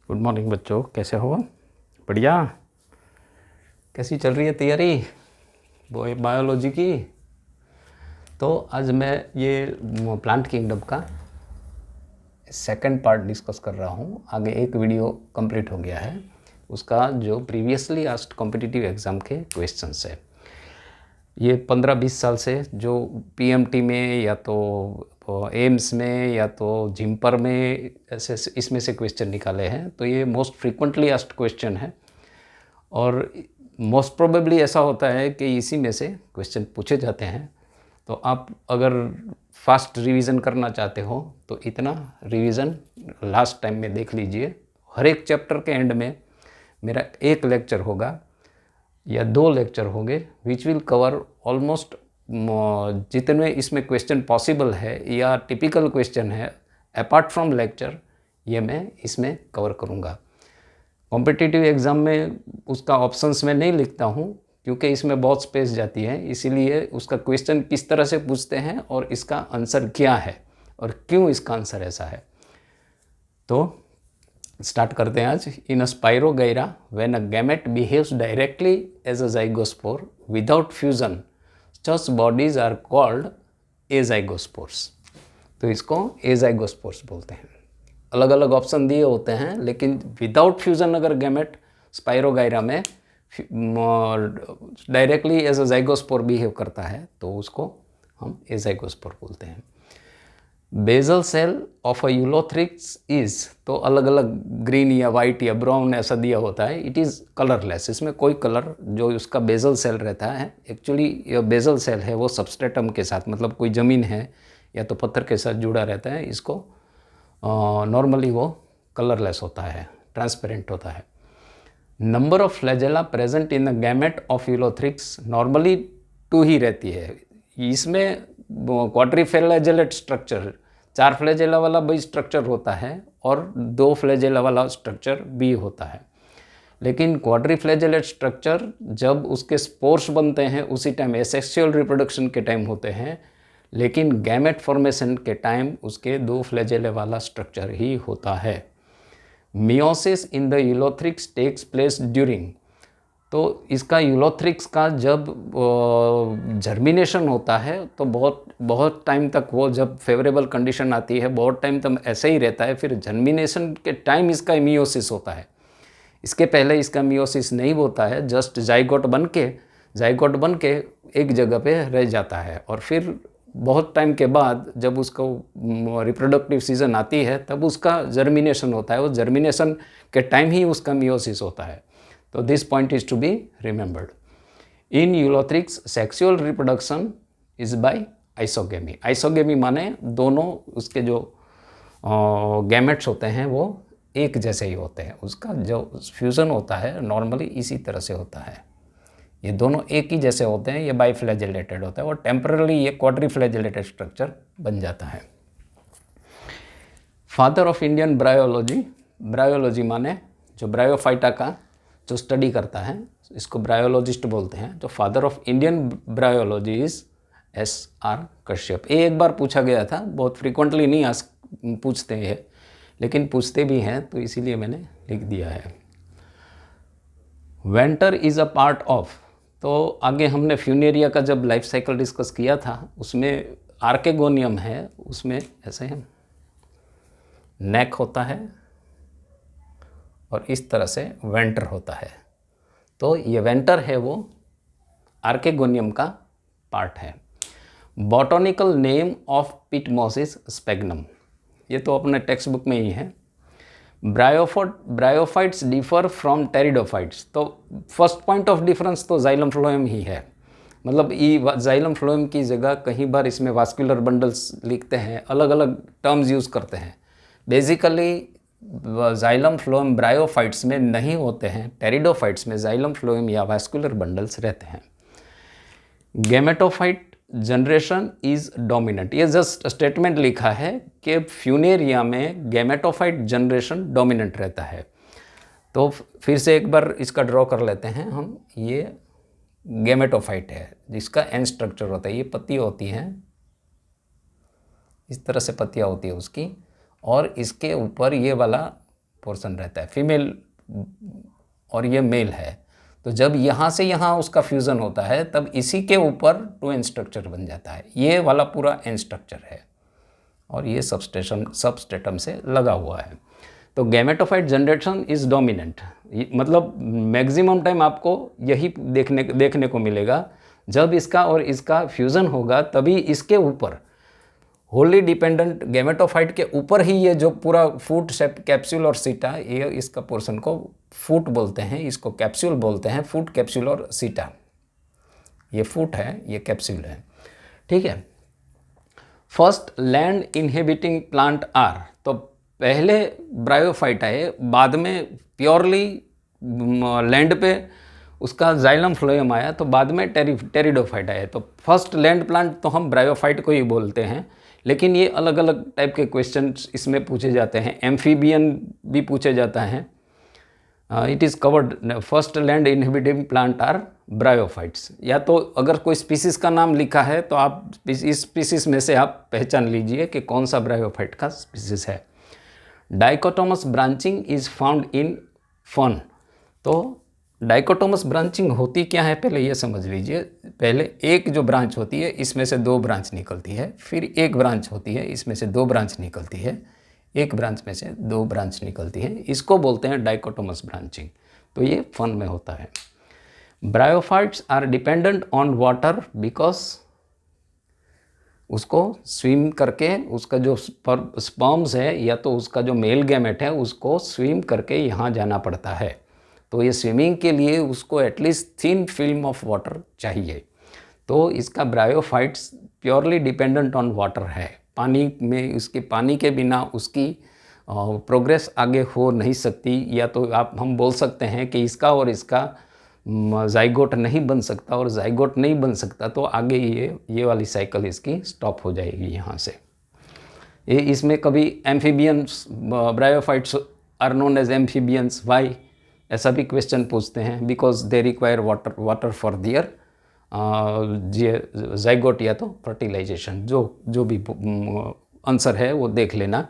Good morning बच्चों, कैसे हो? बढ़िया। कैसी चल रही है तैयारी वो बायोलॉजी की? तो आज मैं ये प्लांट किंगडम का सेकंड पार्ट डिस्कस कर रहा हूँ। आगे एक वीडियो कंप्लीट हो गया है, उसका जो प्रीवियसली आस्क्ड कॉम्पिटिटिव एग्ज़ाम के क्वेश्चंस है। ये 15-20 साल से जो पीएमटी में या तो एम्स में या तो जिम्पर में ऐसे इसमें से क्वेश्चन निकाले हैं। तो ये मोस्ट फ्रीक्वेंटली आस्क्ड क्वेश्चन है और मोस्ट प्रोबेबली ऐसा होता है कि इसी में से क्वेश्चन पूछे जाते हैं। तो आप अगर फास्ट रिवीजन करना चाहते हो तो इतना रिवीजन लास्ट टाइम में देख लीजिए। हर एक चैप्टर के एंड में मेरा एक लेक्चर होगा या 2 लेक्चर होंगे विच विल कवर ऑलमोस्ट जितने इसमें क्वेश्चन पॉसिबल है या टिपिकल क्वेश्चन है अपार्ट फ्रॉम लेक्चर, ये मैं इसमें कवर करूँगा। कॉम्पिटिटिव एग्ज़ाम में उसका ऑप्शंस में नहीं लिखता हूँ क्योंकि इसमें बहुत स्पेस जाती है, इसीलिए उसका क्वेश्चन किस तरह से पूछते हैं और इसका आंसर क्या है और क्यों इसका आंसर ऐसा है। तो स्टार्ट करते हैं आज। In a Spirogyra when a gamete behaves directly as a zygospore without fusion such bodies are called azygospores. तो इसको एजाइगोस्पोर्स बोलते हैं। अलग अलग ऑप्शन दिए होते हैं, लेकिन विदाउट फ्यूजन अगर गैमेट स्पाइरोगाइरा में directly as a zygospore behave करता है तो उसको हम एजाइगोस्पोर बोलते हैं। Basal cell of a ulothrix is, तो अलग अलग ग्रीन या वाइट या ब्राउन ऐसा दिया होता है। इट इज़ कलरलेस, इसमें कोई कलर जो उसका बेजल सेल रहता है, एक्चुअली ये बेजल सेल है वो सबस्ट्रेटम के साथ, मतलब कोई ज़मीन है या तो पत्थर के साथ जुड़ा रहता है, इसको नॉर्मली वो कलरलेस होता है, ट्रांसपेरेंट होता है। Number of flagella present in the gamete of Ulothrix normally 2 ही रहती है। इसमें क्वाड्रीफ्लैजेलेट स्ट्रक्चर 4 फ्लैजेला वाला भी स्ट्रक्चर होता है और 2 फ्लैजेला वाला स्ट्रक्चर भी होता है। लेकिन क्वाड्रीफ्लैजेलेट स्ट्रक्चर जब उसके स्पोर्स बनते हैं उसी टाइम एसेक्सुअल रिप्रोडक्शन के टाइम होते हैं, लेकिन गैमेट फॉर्मेशन के टाइम उसके 2 फ्लैजेले वाला स्ट्रक्चर ही होता है। Meiosis in the ulothrix takes place during, तो इसका यूलोथ्रिक्स का जब जर्मिनेशन होता है तो बहुत टाइम तक वो, जब फेवरेबल कंडीशन आती है बहुत टाइम तक ऐसे ही रहता है, फिर जर्मिनेशन के टाइम इसका मियोसिस होता है। इसके पहले इसका मियोसिस नहीं होता है, जस्ट जाइगोट बन के एक जगह पे रह जाता है और फिर बहुत टाइम के बाद जब उसको रिप्रोडक्टिव सीजन आती है तब उसका जर्मिनेशन होता है। वो जर्मिनेशन के टाइम ही उसका मियोसिस होता है। तो this point is to be remembered. In ulothrix sexual reproduction is by isogamy. Isogamy माने दोनों उसके जो गैमेट्स होते हैं वो एक जैसे ही होते हैं, उसका जो फ्यूज़न होता है नॉर्मली इसी तरह से होता है। ये दोनों एक ही जैसे होते हैं, ये बाइफ्लैजेलेटेड होता है और टेम्पररी ये क्वाड्रीफ्लैजेलेटेड स्ट्रक्चर बन जाता है। Father of Indian bryology, bryology माने जो ब्रायोफाइटा का जो स्टडी करता है इसको ब्रायोलॉजिस्ट बोलते हैं। जो father of Indian bryology is SR Kashyap. ये एक बार पूछा गया था, बहुत फ्रीक्वेंटली नहीं पूछते हैं, लेकिन पूछते भी हैं तो इसीलिए मैंने लिख दिया है। Venter is a part of, तो आगे हमने फ्यूनेरिया का जब लाइफ साइकिल डिस्कस किया था उसमें आर्केगोनियम है, उसमें ऐसे है नेक होता है और इस तरह से वेंटर होता है। तो ये वेंटर है वो आर्केगोनियम का पार्ट है। बॉटनिकल नेम ऑफ पिटमोसिस स्पेग्नम, ये तो अपने टेक्स्ट बुक में ही है। ब्रायोफाइट्स डिफर फ्रॉम टेरिडोफाइट्स, तो फर्स्ट पॉइंट ऑफ डिफरेंस तो जाइलम फ्लोएम ही है। मतलब जाइलम फ्लोएम की जगह कहीं बार इसमें वास्कुलर बंडल्स लिखते हैं, अलग अलग टर्म्स यूज़ करते हैं। बेसिकली जाइलम फ्लोएम ब्रायोफाइट्स में नहीं होते हैं, टेरिडोफाइट्स में जाइलम फ्लोएम या वास्कुलर बंडल्स रहते हैं। गैमेटोफाइट जनरेशन इज डोमिनेंट, ये जस्ट स्टेटमेंट लिखा है कि फ्यूनेरिया में गैमेटोफाइट जनरेशन डोमिनेंट रहता है। तो फिर से एक बार इसका ड्रॉ कर लेते हैं हम। ये गैमेटोफाइट है जिसका एन स्ट्रक्चर होता है, ये पत्ती होती हैं, इस तरह से पत्तियाँ होती है उसकी, और इसके ऊपर ये वाला पोर्शन रहता है, फीमेल और ये मेल है। तो जब यहाँ से यहाँ उसका फ्यूज़न होता है तब इसी के ऊपर 2n स्ट्रक्चर बन जाता है। ये वाला पूरा n स्ट्रक्चर है और ये सबस्ट्रेटम से लगा हुआ है। तो गैमेटोफाइट जनरेशन इज़ डोमिनेंट, मतलब मैक्सिमम टाइम आपको यही देखने को मिलेगा। जब इसका और इसका फ्यूज़न होगा तभी इसके ऊपर होली डिपेंडेंट गैमेटोफाइट के ऊपर ही ये जो पूरा फूट शेप कैप्सूल और सीटा, ये इसका पोर्शन को फूट बोलते हैं, इसको कैप्सूल बोलते हैं। फूट, कैप्सूल और सीटा, ये फूट है, ये कैप्सूल है, ठीक है। First land inhabiting plant are, तो पहले ब्रायोफाइट आए, बाद में प्योरली लैंड पे उसका जाइलम फ्लोएम आया, तो बाद में टेरिडोफाइट आया। तो फर्स्ट लैंड प्लांट तो हम ब्रायोफाइट को ही बोलते हैं, लेकिन ये अलग अलग टाइप के क्वेश्चन इसमें पूछे जाते हैं। एम्फीबियन भी पूछे जाता है। It is covered first land inhibiting plant are bryophytes. या तो अगर कोई स्पीसीज का नाम लिखा है तो आप इस स्पीसीज में से आप पहचान लीजिए कि कौन सा ब्रायोफाइट का स्पीसीज है। Dichotomous branching is found in fern. तो डाइकोटोमस ब्रांचिंग होती क्या है पहले ये समझ लीजिए। पहले एक जो ब्रांच होती है इसमें से 2 ब्रांच निकलती है, फिर एक ब्रांच होती है इसमें से 2 ब्रांच निकलती है, एक ब्रांच में से 2 ब्रांच निकलती है, इसको बोलते हैं डाइकोटोमस ब्रांचिंग। तो ये फन में होता है। Bryophytes are dependent on water because उसको स्विम करके उसका जो स्पर्म्स है या तो उसका जो मेल गैमेट है उसको स्विम करके यहाँ जाना पड़ता है। तो ये स्विमिंग के लिए उसको at least thin film of water चाहिए। तो इसका bryophytes purely dependent on water है। पानी में उसके पानी के बिना उसकी प्रोग्रेस आगे हो नहीं सकती। या तो हम बोल सकते हैं कि इसका और इसका जाइगोट नहीं बन सकता, और जाइगोट नहीं बन सकता तो आगे ये वाली साइकिल इसकी स्टॉप हो जाएगी यहाँ से। ये इसमें कभी amphibians bryophytes are known as amphibians, why, ऐसा भी क्वेश्चन पूछते हैं। Because they require water for their zygote या तो फर्टिलाइजेशन। जो भी आंसर है वो देख लेना।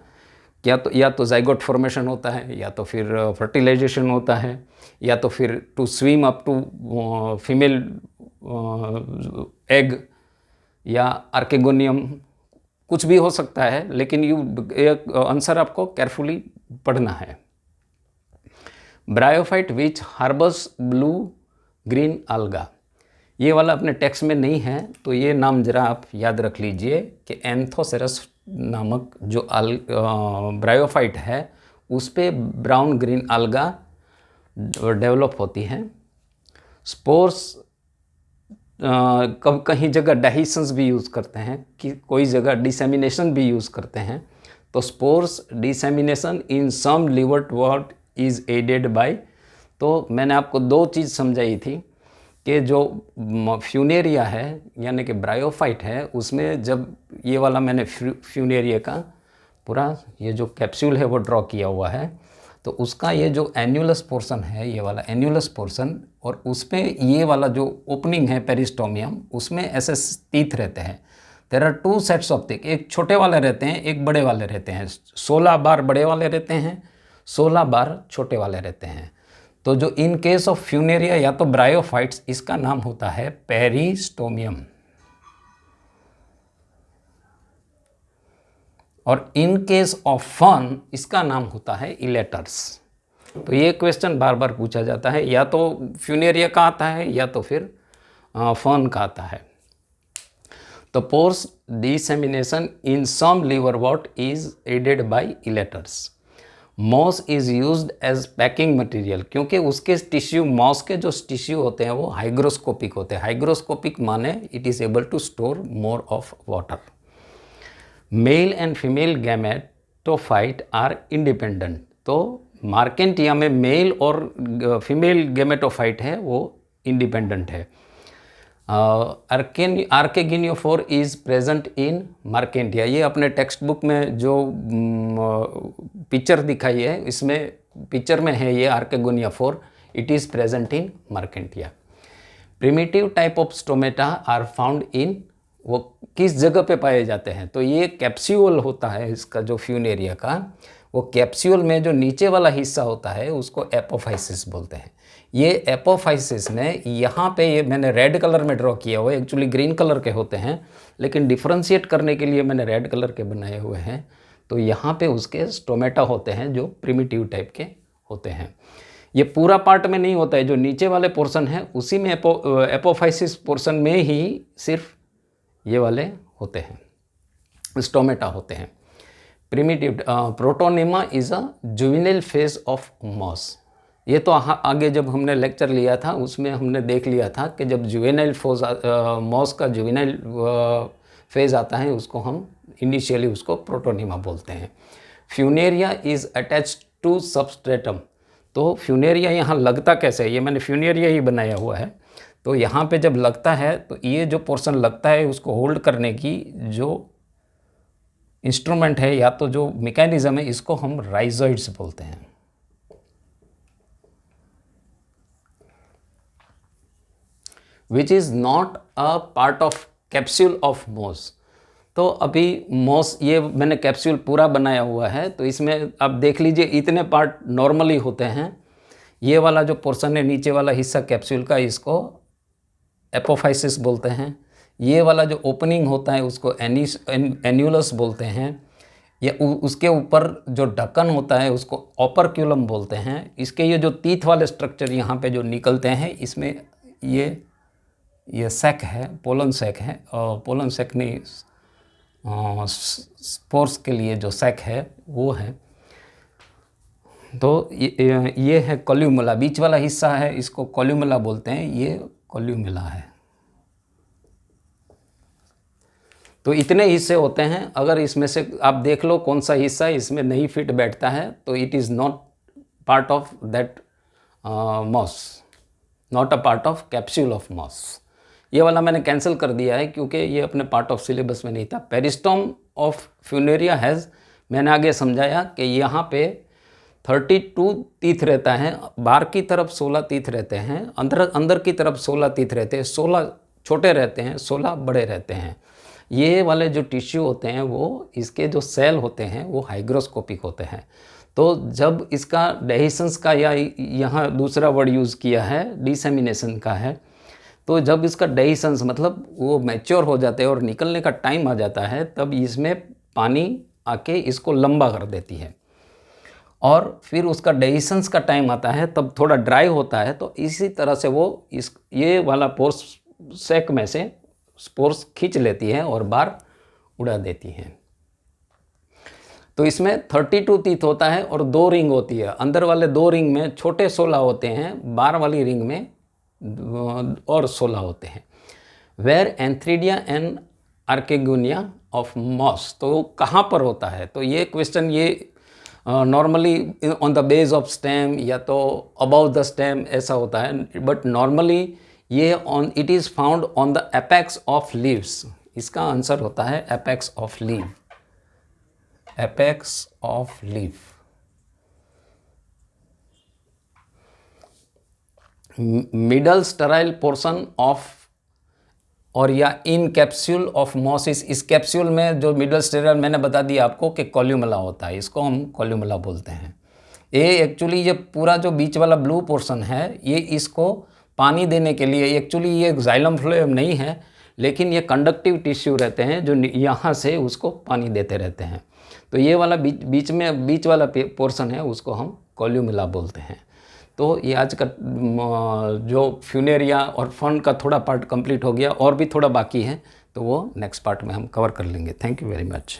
या तो जाइगोट फॉर्मेशन होता है, या तो फिर फर्टिलाइजेशन होता है, या तो फिर to swim up to female egg या आर्केगोनियम, कुछ भी हो सकता है। लेकिन आंसर आपको केयरफुली पढ़ना है। ब्रायोफाइट विच हार्बर्स ब्लू ग्रीन alga, ये वाला अपने टेक्स्ट में नहीं है तो ये नाम ज़रा आप याद रख लीजिए कि एंथोसेरस नामक जो ब्रायोफाइट है उस पे ब्राउन ग्रीन alga डेवलप होती है। स्पोर्स कहीं जगह डाइसेंस भी यूज़ करते हैं, कि कोई जगह डिसेमिनेशन भी यूज़ करते हैं। तो spores dissemination in some liverwort is aided by. तो मैंने आपको 2 चीज़ समझाई थी कि जो फ्यूनेरिया है यानी कि ब्रायोफाइट है, उसमें जब ये वाला मैंने फ्यूनेरिया का पूरा ये जो कैप्सूल है वो ड्रॉ किया हुआ है, तो उसका ये जो एन्युलस पोर्शन है, ये वाला एन्युलस पोर्शन, और उसमें ये वाला जो ओपनिंग है पेरिस्टोमियम, उसमें ऐसे टीथ रहते हैं। There are 2 sets of teeth, एक छोटे वाले रहते हैं, एक बड़े वाले रहते हैं। 16 बार बड़े वाले रहते हैं, 16 बार छोटे वाले रहते हैं। तो जो इन केस ऑफ फ्यूनेरिया या तो ब्रायोफाइट्स, इसका नाम होता है पेरिस्टोमियम, और इन केस ऑफ फर्न इसका नाम होता है इलेटर्स। तो ये क्वेश्चन बार बार पूछा जाता है, या तो फ्यूनेरिया का आता है या तो फिर फर्न का आता है। तो spores dissemination in some liverwort is aided by elaters. Moss is used as packing material, क्योंकि उसके टिश्यू, मॉस के जो टिश्यू होते हैं वो हाइग्रोस्कोपिक होते हैं। हाइग्रोस्कोपिक माने it is able to store more of water. Male and female gametophyte are independent. तो मार्केंटिया में मेल और फीमेल गैमेटोफाइट है वो इंडिपेंडेंट है। आर्केगिनियोफोर इज़ प्रेजेंट इन मार्केंटिया। ये अपने टेक्स्ट बुक में जो पिक्चर दिखाई है, इसमें पिक्चर में है ये archegoniophore, it is present in Marchantia. Primitive type of stomata are found in, वो किस जगह पे पाए जाते हैं? तो ये कैप्सूल होता है इसका जो फ्यूनेरिया का, वो कैप्सूल में जो नीचे वाला हिस्सा होता है उसको एपोफाइसिस बोलते हैं। ये एपोफाइसिस में यहाँ पे, ये मैंने रेड कलर में ड्रॉ किया हुआ है, एक्चुअली ग्रीन कलर के होते हैं, लेकिन डिफ्रेंशिएट करने के लिए मैंने रेड कलर के बनाए हुए हैं। तो यहाँ पे उसके स्टोमेटा होते हैं जो प्रिमिटिव टाइप के होते हैं। ये पूरा पार्ट में नहीं होता है, जो नीचे वाले पोर्शन है उसी में एपोफाइसिस पोर्शन में ही सिर्फ ये वाले होते हैं, स्टोमेटा होते हैं। Primitive protonema is a juvenile phase of moss. ये तो आगे जब हमने लेक्चर लिया था उसमें हमने देख लिया था कि जब जुवेनाइल फोज मॉस का जुवेनाइल फेज आता है उसको हम इनिशियली उसको प्रोटोनिमा बोलते हैं। Funaria is attached to substratum. तो फ्यूनेरिया यहाँ लगता कैसे है, ये मैंने फ्यूनेरिया ही बनाया हुआ है। तो यहाँ पे जब लगता है तो ये जो पोर्शन लगता है उसको होल्ड करने की जो इंस्ट्रूमेंट है या तो जो मैकेनिज्म है, इसको हम राइजोइड्स बोलते हैं। Which is not a part of capsule of moss. तो अभी मॉस ये मैंने कैप्सूल पूरा बनाया हुआ है, तो इसमें आप देख लीजिए इतने पार्ट नॉर्मली होते हैं। ये वाला जो पोर्शन है नीचे वाला हिस्सा कैप्सूल का, इसको एपोफाइसिस बोलते हैं। ये वाला जो ओपनिंग होता है उसको एन्यूलस बोलते हैं। या उसके ऊपर जो ढक्कन होता है उसको ओपर्क्यूलम बोलते हैं। इसके ये जो टीथ वाले स्ट्रक्चर यहाँ पे जो निकलते हैं, इसमें ये सैक है, पोलन सैक है, और पोलन सैक नहीं, स्पोर्स के लिए जो सैक है वो है। तो ये है कोल्यूमुला, बीच वाला हिस्सा है, इसको कोल्यूमुला बोलते हैं, ये कोल्यूमुला है। तो इतने हिस्से होते हैं। अगर इसमें से आप देख लो कौन सा हिस्सा इसमें नहीं फिट बैठता है तो it is not part of that moss, not a part of capsule of moss. ये वाला मैंने कैंसिल कर दिया है क्योंकि ये अपने पार्ट ऑफ सिलेबस में नहीं था। पेरिस्टोम ऑफ फ्यूनेरिया हैज़, मैंने आगे समझाया कि यहाँ पे 32 टीथ रहता है, बाहर की तरफ 16 टीथ रहते हैं, अंदर की तरफ 16 टीथ रहते हैं। 16 छोटे रहते हैं, 16 बड़े रहते हैं। ये वाले जो टिश्यू होते हैं वो, इसके जो सेल होते हैं वो हाइग्रोस्कोपिक होते हैं। तो जब इसका डेहिशंस का, या यहाँ दूसरा वर्ड यूज़ किया है डिसेमिनेशन का है, तो जब इसका डेहिशंस मतलब वो मैच्योर हो जाते हैं और निकलने का टाइम आ जाता है, तब इसमें पानी आके इसको लंबा कर देती है। और फिर उसका डेहिशंस का टाइम आता है तब थोड़ा ड्राई होता है, तो इसी तरह से वो ये वाला पोर्स सैक में से स्पोर्स खींच लेती है और बाहर उड़ा देती है। तो इसमें 32 टीथ होता है और 2 रिंग होती है। अंदर वाले 2 रिंग में छोटे 16 होते हैं, बाहर वाली रिंग में और 16 होते हैं। Where antheridia and archegonia of moss, तो कहाँ पर होता है? तो ये क्वेश्चन ये normally on the base of stem या तो अबाउट द स्टेम ऐसा होता है, बट नॉर्मली ये it is found on the apex of leaves. इसका आंसर होता है apex of leaf, apex of leaf. Middle sterile portion of और या इन कैप्सूल ऑफ मॉसिस, इस कैप्सूल में जो मिडल स्टेराइल मैंने बता दिया आपको कि कोल्यूमुला होता है, इसको हम कोल्यूमुला बोलते हैं। ये एक्चुअली ये पूरा जो बीच वाला ब्लू पोर्शन है, ये इसको पानी देने के लिए, एक्चुअली ये जाइलम फ्लोएम नहीं है, लेकिन ये कंडक्टिव टिश्यू रहते हैं जो यहाँ से उसको पानी देते रहते हैं। तो ये वाला बीच वाला पोर्शन है उसको हम कोल्यूमुला बोलते हैं। तो ये आज का जो फ्यूनेरिया और फंड का थोड़ा पार्ट कंप्लीट हो गया, और भी थोड़ा बाकी है, तो वो नेक्स्ट पार्ट में हम कवर कर लेंगे। Thank you very much.